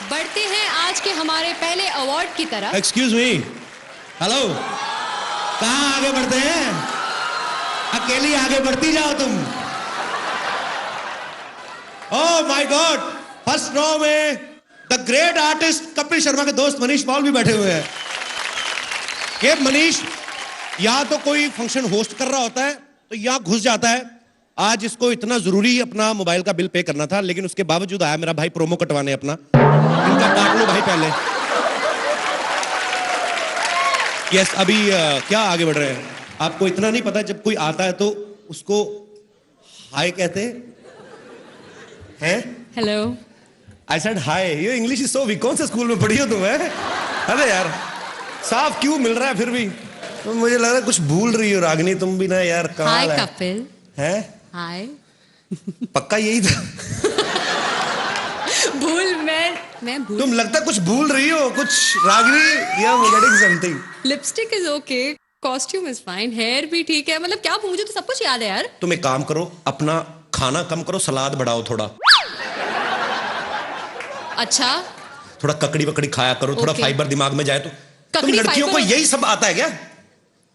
बढ़ते हैं आज के हमारे पहले अवार्ड की तरफ। एक्सक्यूज मी, हेलो, कहाँ आगे बढ़ते हैं? अकेली आगे बढ़ती जाओ तुम। Oh my God, first row में the great artist Kapil Sharma के दोस्त मनीष पॉल भी बैठे हुए हैं। ये मनीष या तो कोई फंक्शन होस्ट कर रहा होता है तो यहाँ घुस जाता है। आज इसको इतना जरूरी अपना मोबाइल का बिल पे करना था, लेकिन उसके बावजूद आया मेरा भाई प्रोमो कटवाने अपना। इनका काट लो भाई पहले। यस, अभी क्या आगे बढ़ रहे हैं? आपको इतना नहीं पता, जब कोई आता है तो उसको हाय कहते हैं। हेलो, आई सेड हाय। ये इंग्लिश इज सो वीक। कौन से स्कूल में पढ़ी हो तुम? अरे यार, साफ क्यों मिल रहा है फिर भी? तो मुझे लग रहा है कुछ भूल रही हो रागिनी तुम भी ना यार। हाय कपिल। है हाय। पक्का यही था? मैं भूल। तुम लगता कुछ भूल रही हो कुछ रागिनी, या getting something. Lipstick is okay, costume is fine, hair भी ठीक है, मतलब क्या, मुझे तो सब कुछ याद है यार। तुम एक काम करो, अपना खाना कम करो, सलाद बढ़ाओ थोड़ा। अच्छा, थोड़ा ककड़ी वकड़ी खाया करो, थोड़ा फाइबर दिमाग में जाए तो। तुम लड़कियों को यही सब आता है क्या?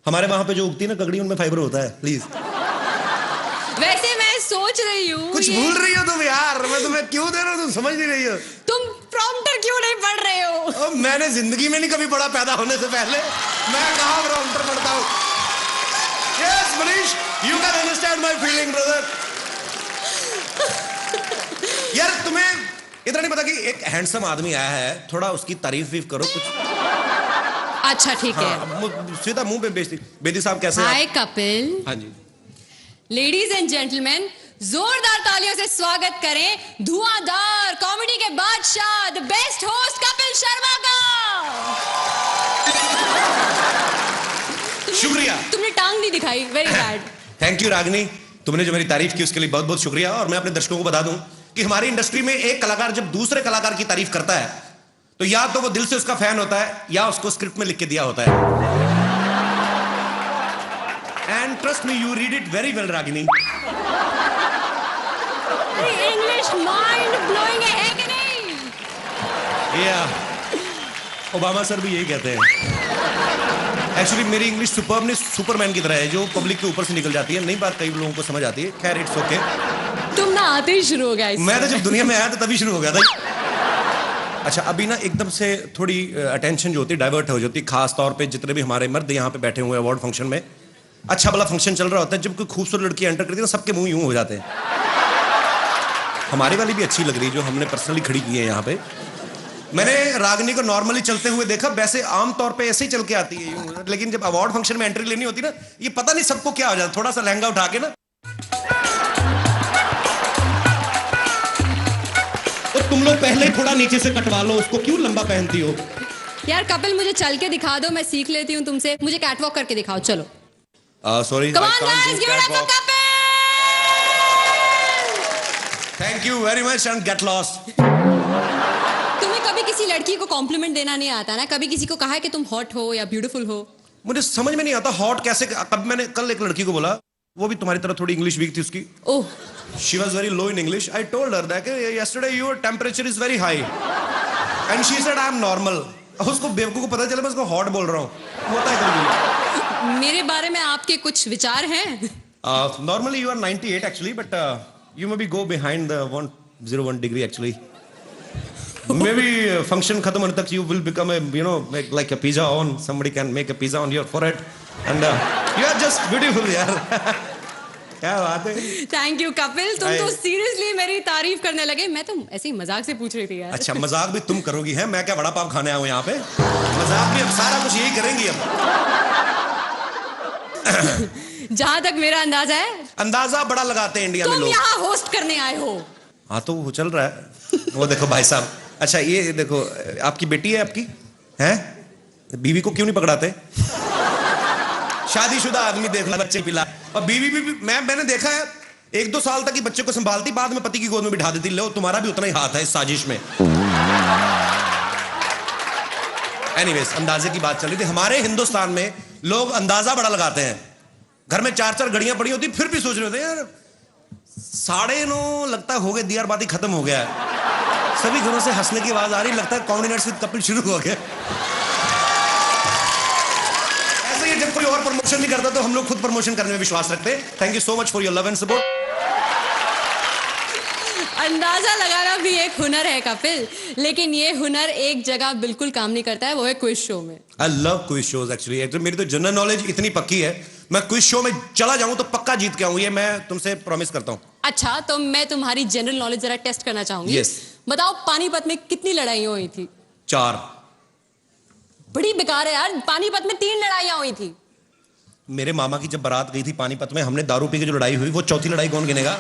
हमारे वहां पे जो उगती है ना ककड़ी, उनमें फाइबर होता है। प्लीज। वैसे मैं सोच रही हूँ कुछ भूल रही हो तुम यार। मैं तुम्हें क्यों दे रहा हूँ, तुम समझ नहीं रही हो। तुम प्रॉम्प्टर क्यों नहीं पढ़ रहे हो? मैंने जिंदगी में नहीं कभी पढ़ा, पैदा होने से पहले। मैं कहाँ प्रॉम्प्टर पढ़ता हूँ। Yes Manish, you can understand my feeling brother. यार तुम्हें इतना नहीं पता कि एक हैंडसम आदमी आया है, थोड़ा उसकी तारीफ भी करो कुछ। अच्छा ठीक है। सीधा मुंह पे बेइज्जती। बेदी साहब कैसे? हाय कपिल। हाँ जी। लेडीज एंड जेंटलमैन, जोरदार तालियों से स्वागत करें धुआंधार कॉमेडी के बादशाह, the best host Kapil Sharma का। शुक्रिया। तुमने टांग नहीं दिखाई, very bad. Thank you Ragini, तुमने जो मेरी तारीफ की उसके लिए बहुत बहुत शुक्रिया। और मैं अपने दर्शकों को बता दूं कि हमारी इंडस्ट्री में एक कलाकार जब दूसरे कलाकार की तारीफ करता है तो या तो वो दिल से उसका फैन होता है या उसको स्क्रिप्ट में लिख के दिया होता है। And trust me, you read it very well Ragini. English mind blowing है कि नहीं? ओबामा सर भी यही कहते हैं। एक्चुअली मेरी इंग्लिश सुपर्ब सुपरमैन की तरह है, जो पब्लिक के ऊपर से निकल जाती है। नई बात कई लोगों को समझ आती है। खैर इट्स ओके। तुम ना आते ही शुरू हो गया। मैं तो जब दुनिया में आया तो तभी शुरू हो गया था। अच्छा, अभी ना एकदम से थोड़ी अटेंशन जो होती है डाइवर्ट हो जाती है, खास तौर पे जितने भी हमारे मर्द यहाँ पे बैठे हुए हैं अवार्ड फंक्शन में। अच्छा भला फंक्शन चल रहा होता है, जब कोई खूबसूरत लड़की एंटर करती है ना, सबके मुंह यूं हो जाते हैं। हमारी वाली भी अच्छी लग रही है जो हमने पर्सनली खड़ी की है यहाँ पे। मैंने रागिनी को नॉर्मली चलते हुए देखा, वैसे आमतौर पे ऐसे ही चल के आती है यूं, लेकिन जब अवार्ड फंक्शन में एंट्री लेनी होती ना, ये पता नहीं सबको क्या हो जाता, थोड़ा सा लहंगा उठा के ना तो तुम लोग पहले थोड़ा नीचे से कटवा लो उसको, क्यों लंबा पहनती हो? यार कपिल, मुझे चल के दिखा दो, मैं सीख लेती हूँ तुमसे। मुझे कैटवॉक करके दिखाओ, चलो। Sorry, Come on guys, give it up for Kapil! Thank you very much and get lost. तुम्हें कभी किसी लड़की को कॉम्प्लीमेंट देना नहीं आता ना? कभी किसी को कहा है कि तुम हॉट हो या ब्यूटीफुल हो? मुझे समझ में नहीं आता हॉट कैसे। कब मैंने कल एक लड़की को बोला, वो भी तुम्हारी तरह थोड़ी इंग्लिश वीक थी उसकी। Oh, she was very low in English. I told her that yesterday your temperature is very high and she said I am normal. उसको बेवकूफ को पता चला मैं उसको हॉट बोल रहा हूँ। होता है कभी। मेरे बारे में आपके कुछ विचार हैं? Normally you are 98 actually, but you maybe go behind the 101 degree actually. Maybe function khatam hone tak you will become a, you know, like a pizza on. Somebody can make a pizza on your forehead and you are just beautiful यार। क्या बात है। Thank you Kapil, तुम तो seriously मेरी तारीफ करने लगे। मैं तो ऐसे ही मजाक से पूछ रही थी यार। अच्छा, मजाक भी तुम करोगी है? मैं क्या बड़ा पाव खाने आया हूँ यहाँ पे? मजाक भी अब सारा कुछ यही करेंगी अब। जहां तक मेरा अंदाजा है, अंदाजा बड़ा लगाते हैं इंडिया में लोग। तुम यहाँ होस्ट करने आए हो। हाँ तो वो चल रहा है। वो देखो भाई साहब। अच्छा ये देखो, आपकी बेटी है आपकी हैं? बीवी को क्यों नहीं पकड़ाते? शादीशुदा आदमी देख ला, बच्चे पिला। और बीवी भी मैंने देखा है 1-2 साल तक ही बच्चे को संभालती, बाद में पति की गोद में बिठा देती। लो तुम्हारा भी उतना ही हाथ है इस साजिश में। एनीवेज, अंदाजे की बात चल रही थी। हमारे हिंदुस्तान में लोग अंदाजा बड़ा लगाते हैं। घर में 4-4 घड़ियां पड़ी होती, फिर भी सोच रहे होते यार 9:30 लगता है हो गए, दियार बाती खत्म हो गया है। सभी घरों से हंसने की आवाज आ रही, लगता है कॉमेडी नाइट्स विद कपिल शुरू हो गया। ऐसे ही जब कोई और प्रमोशन नहीं करता तो हम लोग खुद प्रमोशन करने में विश्वास रखते हैं। Thank you so much for your love and support. अंदाजा लगाना भी एक हुनर है कपिल, लेकिन ये हुनर एक जगह बिल्कुल काम नहीं करता है, वो है क्विज शो में। I love quiz shows actually. मेरी तो जनरल नॉलेज इतनी पक्की है, मैं क्विज शो में चला जाऊं तो पक्का जीत के आऊं, ये मैं तुमसे प्रॉमिस करता हूं। अच्छा, तो मैं तुम्हारी जनरल नॉलेज जरा टेस्ट करना चाहूंगी। Yes. बताओ, पानीपत में कितनी लड़ाइयां हुई थी? 4। बड़ी बेकार है यार, पानीपत में 3 लड़ाइयां हुई थी। मेरे मामा की जब बारात गई थी पानीपत में, हमने दारू पी के जो लड़ाई हुई, वो चौथी लड़ाई कौन गिनेगा?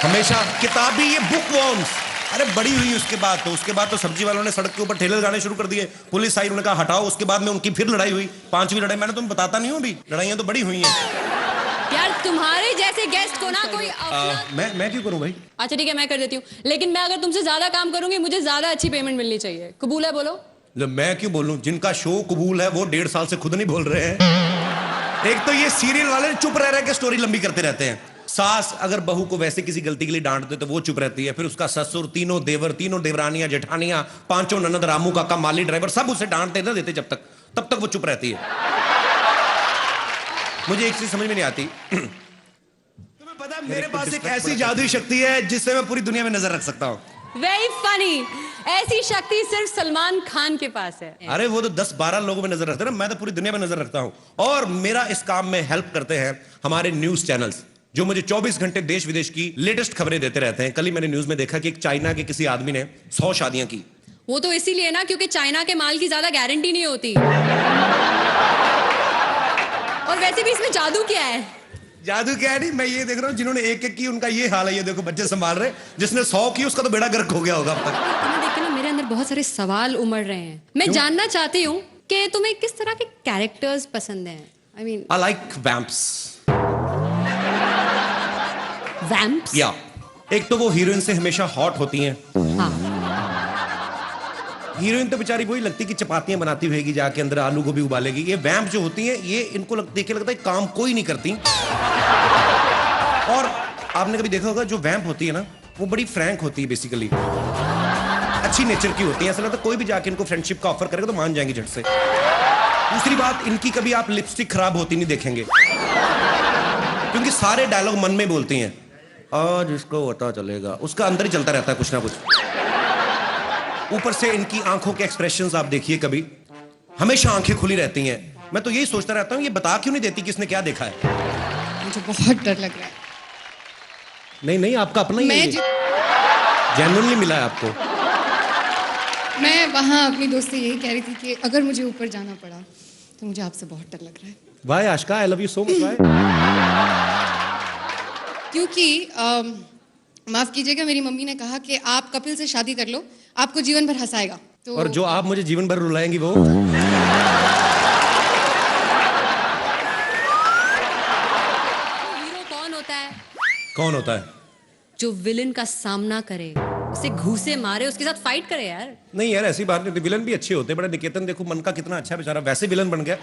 हमेशा किताबी ये बुक वॉर्म्स। अरे बड़ी हुई उसके बाद तो सब्जी वालों ने सड़क के ऊपर ठेले लगाने शुरू कर दिए, पुलिस आई, उन्होंने कहा हटाओ। उसके बाद में उनकी फिर लड़ाई हुई, 5वीं लड़ाई। मैंने तुम्हें बताता नहीं हूं अभी, लड़ाइयां तो बड़ी हुई हैं यार। तुम्हारे जैसे गेस्ट को ना कोई मैं क्यों करूं भाई? अच्छा ठीक है, मैं कर देती हूँ, लेकिन मैं अगर तुमसे ज्यादा काम करूंगी मुझे ज्यादा अच्छी पेमेंट मिलनी चाहिए। कबूल है? बोलो। मैं क्यों बोलूं? जिनका शो कबूल है वो 1.5 साल से खुद नहीं बोल रहे हैं। एक तो ये सीरियल वाले चुप रह के स्टोरी लंबी करते रहते हैं। सास अगर बहू को वैसे किसी गलती के लिए डांट दे तो वो चुप रहती है, फिर उसका ससुर, तीनों देवर, तीनों देवरानियां, जेठानियां, 5 ननद, रामू काका, माली ड्राइवर, सब उसे डांटते न देते तब तक वो चुप रहती है। मुझे एक चीज समझ में नहीं आती। तुम्हें पता है मेरे पास एक ऐसी जादुई शक्ति है जिससे मैं पूरी दुनिया में नजर रख सकता हूँ। Very funny. ऐसी शक्ति सिर्फ सलमान खान के पास है। अरे वो तो 10-12 लोगों में नजर रखते हैं ना, मैं तो पूरी दुनिया में नजर रखता हूं। और मेरा इस काम में हेल्प करते हैं हमारे न्यूज चैनल्स, जो मुझे 24 घंटे देश विदेश की लेटेस्ट खबरें देते रहते हैं। कल ही मैंने न्यूज में देखा कि एक चाइना के किसी आदमी ने 100 शादियां की। वो तो इसीलिए ना, क्योंकि चाइना के माल की ज्यादा गारंटी नहीं होती। और वैसे भी इसमें जादू क्या है? जादू क्या है? नहीं, मैं ये देख रहा हूँ जिन्होंने एक एक की उनका ये हाल है। ये देखो बच्चे संभाल रहे, जिसने 100 की उसका तो बेड़ा गर्क हो गया होगा अब तक। तुम्हें देख के ना मेरे अंदर बहुत सारे सवाल उमड़ रहे हैं। मैं जानना चाहती हूँ कि तुम्हें किस तरह के कैरेक्टर्स पसंद हैं? I mean I like vamps. Vamps? या एक तो वो हीरोइन से हमेशा हॉट होती हैं। हाँ। हीरोइन तो बेचारी वही लगती कि चपातियां बनाती होगी जाके, अंदर आलू गोभी उबालेगी। ये वैम्प जो होती हैं, ये इनको देख के लगता है काम कोई नहीं करती। और आपने कभी देखा होगा जो वैम्प होती है ना, वो बड़ी फ्रैंक होती है, बेसिकली अच्छी नेचर की होती है। ऐसा लगता है कोई भी जाके इनको फ्रेंडशिप का ऑफर करेगा तो मान जाएंगी झट से। दूसरी बात, इनकी कभी आप लिपस्टिक खराब होती नहीं देखेंगे, क्योंकि सारे डायलॉग मन में बोलती हैं। आज इसको पता चलेगा, उसका अंदर ही चलता रहता है कुछ ना कुछ। ऊपर से इनकी आंखों के एक्सप्रेशंस आप देखिए, कभी हमेशा आंखें खुली रहती हैं। मैं तो यही सोचता रहता हूँ ये बता क्यों नहीं देती किसने क्या देखा है। मुझे बहुत डर लग रहा है। नहीं, आपका अपना ही जेन्युइनली मिला है आपको। मैं वहाँ अपनी दोस्त से यही कह रही थी कि अगर मुझे ऊपर जाना पड़ा तो मुझे आपसे बहुत डर लग रहा है। Why Ashika, I love you so much. Why? क्योंकि माफ कीजिएगा, मेरी मम्मी ने कहा कि आप कपिल से शादी कर लो, आपको जीवन भर हंसाएगा। तो और जो आप मुझे जीवन भर रुलाएंगी वो? हीरो कौन होता है? कौन होता है? जो विलन का सामना करे, उसे घूसे मारे, उसके साथ फाइट करे यार। नहीं यार, ऐसी बात नहीं होती। विलन भी अच्छे होते हैं। बड़ा निकेतन देखो, मन का कितना अच्छा बेचारा, वैसे विलन बन गया।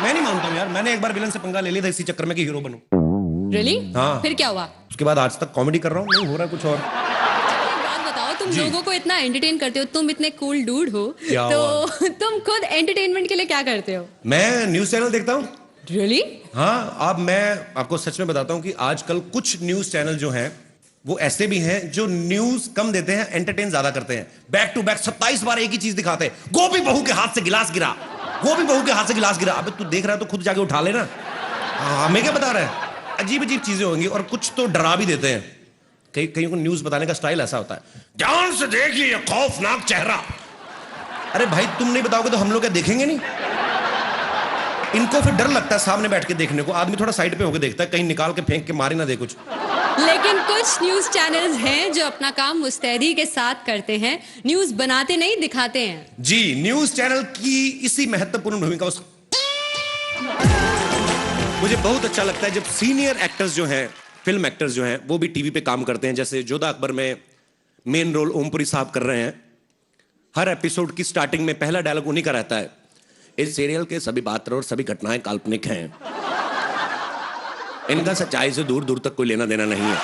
मैं नहीं मानता हूँ यार, मैंने एक बार विलन से पंगा ले लिया था इसी चक्कर में कि हीरो बनूं। रियली? हाँ। फिर क्या हुआ? उसके बाद आज तक कॉमेडी कर रहा हूँ, नहीं हो रहा कुछ और। एक बात बताओ, तुम लोगों को इतना एंटरटेन करते हो, तुम इतने कूल डूड हो, क्या तो तुम खुद एंटरटेनमेंट के लिए क्या करते हो? मैं न्यूज चैनल देखता हूँ। रियली? हाँ, अब मैं आपको सच में बताता हूँ कि आजकल कुछ न्यूज चैनल जो हैं वो ऐसे भी हैं जो न्यूज कम देते हैं, एंटरटेन ज्यादा करते हैं। बैक टू बैक 27 बार एक ही चीज दिखाते हैं। गोभी बहू के हाथ से गिलास गिरा, गोभी बहू के हाथ से गिलास गिरा। अबे तू देख रहा है तो खुद जाके उठा लेना। हमें क्या बता रहा है? अजीब अजीब चीजें होंगी, और कुछ तो डरा भी देते हैं। कहीं को न्यूज बताने का स्टाइल ऐसा होता है, ध्यान से देखिए खौफनाक चेहरा। अरे भाई, तुम नहीं बताओगे तो हम लोग क्या देखेंगे नहीं? इनको फिर डर लगता है सामने बैठ के देखने को। आदमी थोड़ा साइड पे होकर देखता है, कहीं निकाल के फेंक के मारे ना दे कुछ। लेकिन कुछ न्यूज चैनल्स हैं जो अपना काम मुस्तैदी के साथ करते हैं, न्यूज बनाते नहीं दिखाते हैं। जी, न्यूज चैनल की इसी महत्वपूर्ण भूमिका मुझे बहुत अच्छा लगता है जब सीनियर एक्टर्स जो हैं, फिल्म एक्टर्स जो हैं, वो भी टीवी पे काम करते हैं। जैसे जोधा अकबर में मेन रोल ओमपुरी साहब कर रहे हैं। हर एपिसोड की स्टार्टिंग में पहला डायलॉग उन्हीं का रहता है, इस सीरियल के सभी पात्र और सभी घटनाएं काल्पनिक हैं, इनका सच्चाई से दूर दूर तक कोई लेना देना नहीं है।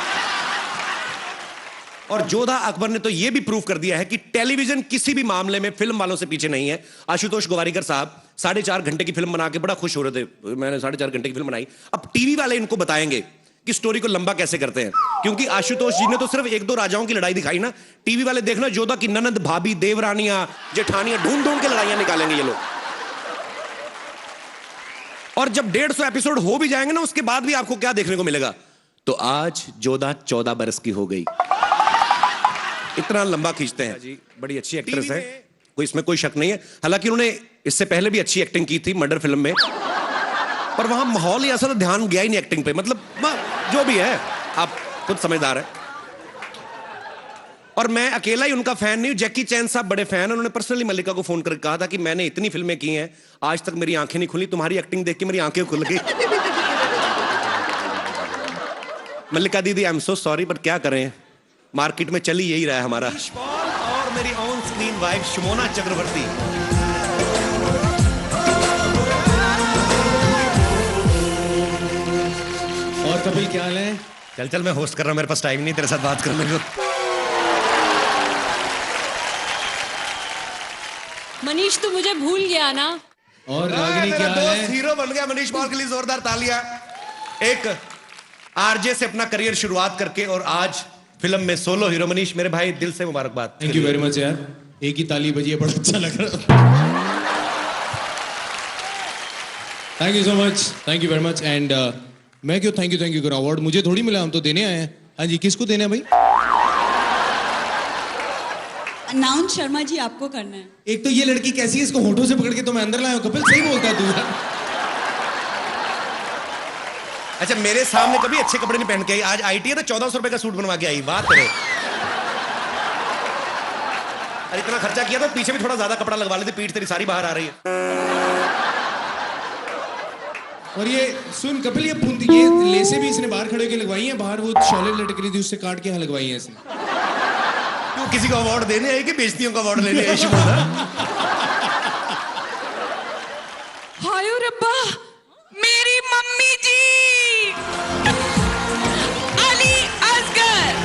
और जोधा अकबर ने तो यह भी प्रूव कर दिया है कि टेलीविजन किसी भी मामले में फिल्म वालों से पीछे नहीं है। आशुतोष गोवारिकर साहब 4.5 घंटे की फिल्म बना के बड़ा खुश हो रहे थे, मैंने 4.5 घंटे की फिल्म बनाई। अब टीवी वाले इनको बताएंगे कि स्टोरी को लंबा कैसे करते हैं, क्योंकि आशुतोष जी ने तो सिर्फ 1-2 राजाओं की लड़ाई दिखाई ना। टीवी वाले देखना, जोधा की ननद, भाभी, देवरानियां, जेठानियां, ढूंढ ढूंढ के लड़ाइयां निकालेंगे ये लोग। और जब 150 एपिसोड हो भी जाएंगे ना, उसके बाद भी आपको क्या देखने को मिलेगा? तो आज जोधा 14 बरस की हो गई। इतना लंबा खींचते हैं जी। बड़ी अच्छी एक्ट्रेस है, कोई इसमें कोई शक नहीं है। हालांकि उन्होंने इससे पहले भी अच्छी एक्टिंग की थी मर्डर फिल्म में, पर वहां माहौल ऐसा तो ध्यान गया ही नहीं एक्टिंग पे। मतलब जो भी है, आप खुद समझदार है। और मैं अकेला ही उनका फैन नहीं हूं, जैकी चैन साहब बड़े फैन हैं। उन्होंने पर्सनली मल्लिका को फोन करके कहा था कि मैंने इतनी फिल्में की हैं, आज तक मेरी आंखें नहीं खुली, तुम्हारी एक्टिंग देख के मेरी आंखें खुल गई। मल्लिका दीदी, आई एम सो सॉरी, पर क्या करें, मार्केट में चली यही रहा है हमारा। और मेरी ऑन स्क्रीन वाइफ शमोना चक्रवर्ती। और कपिल क्या हाल है? चल चल, मैं होस्ट कर रहा हूं, मेरे पास टाइम नहीं तेरे साथ बात करने को। मनीष, तू मुझे भूल गया ना? और रागिनी क्या हाल है? हीरो बन गया मनीष पॉल के लिए जोरदार तालियां। एक आरजे से अपना करियर शुरुआत करके और आज फिल्म में सोलो हीरो। मनीष मेरे भाई, दिल से मुबारकबाद। थैंक यू वेरी मच यार, एक ही ताली बजी है, बड़ा अच्छा लग रहा। Thank you so much, thank you very much. And मैं क्यों थैंक यू करूं? अवार्ड मुझे थोड़ी मिला, हम तो देने आए हैं। हाँ जी, किसको देना है भाई? अनाउंस शर्मा जी आपको करना है। एक तो ये लड़की कैसी है, इसको होठों से पकड़ के तो मैं अंदर लाया हूं। कपिल सही बोलता है तू यार। अच्छा, मेरे सामने कभी अच्छे कपड़े नहीं पहन के आई, आज आईटी है तो 1400 रुपए का सूट बनवा के आई। बात करो, अरे इतना खर्चा किया तो पीछे भी थोड़ा ज्यादा कपड़ा लगवा लेते, पीठ तेरी सारी बाहर आ रही है। और ये सुन कपिल, ये लेसे भी इसने बाहर खड़े होकर लगवाई हैं, बाहर वो शॉले लटक रही थी उससे काट के यहाँ लगवाई हैं इसने। क्यों, किसी को अवार्ड देने आई कि बेइज्जतियों का अवार्ड लेने आई? शमोना, हाय रब्बा, मेरी मम्मी जी अली असगर।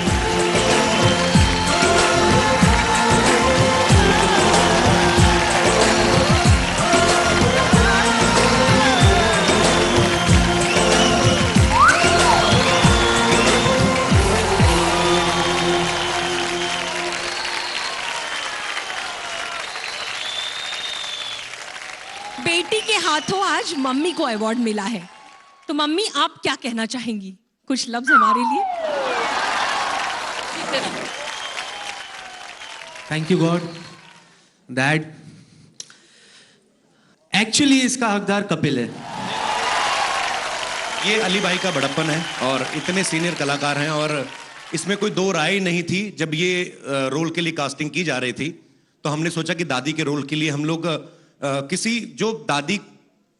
बेटी के हाथों आज मम्मी को अवार्ड मिला है, तो मम्मी आप क्या कहना चाहेंगी? कुछ लफ्ज हमारे लिए। Thank you God that actually इसका हकदार कपिल है। ये अली भाई का बड़प्पन है और इतने सीनियर कलाकार हैं, और इसमें कोई दो राय नहीं थी। जब ये रोल के लिए कास्टिंग की जा रही थी तो हमने सोचा कि दादी के रोल के लिए हम लोग किसी जो दादी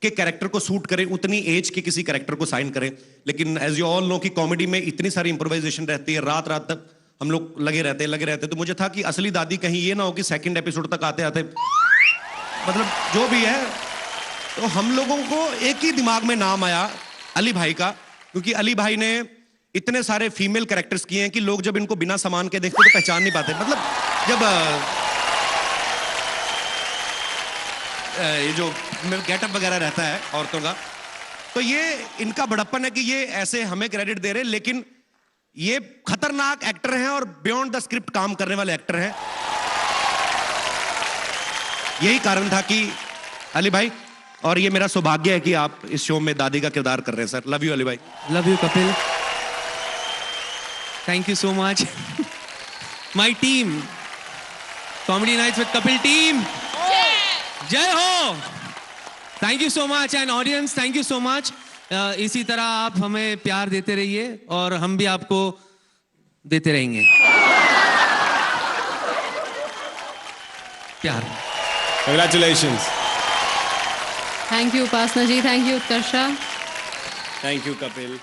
के कैरेक्टर को सूट करे, उतनी एज के किसी कैरेक्टर को साइन करें। लेकिन एज यू ऑल नो कि कॉमेडी में इतनी सारी इंप्रोवाइजेशन रहती है, रात रात तक हम लोग लगे रहते। तो मुझे था कि असली दादी कहीं ये ना हो कि सेकंड एपिसोड तक आते आते, मतलब जो भी है, तो हम लोगों को एक ही दिमाग में नाम आया अली भाई का, क्योंकि अली भाई ने इतने सारे फीमेल कैरेक्टर्स किए हैं कि लोग जब इनको बिना सामान के देखते तो पहचान नहीं पाते। मतलब जब ये जो गेटअप वगैरह रहता है औरतों का, तो ये इनका बड़प्पन है कि ये ऐसे हमें क्रेडिट दे रहे हैं, लेकिन ये खतरनाक एक्टर हैं और बियॉन्ड द स्क्रिप्ट काम करने वाले एक्टर हैं। यही कारण था कि अली भाई, और ये मेरा सौभाग्य है कि आप इस शो में दादी का किरदार कर रहे हैं सर। लव यू अली भाई। Love you Kapil, thank you so much. My team, comedy nights with Kapil team, जय हो। Thank you so much and audience, thank you so much. इसी तरह आप हमें प्यार देते रहिए और हम भी आपको देते रहेंगे प्यार। Congratulations. Thank you Upasana ji, thank you Utkarsha. Thank you Kapil.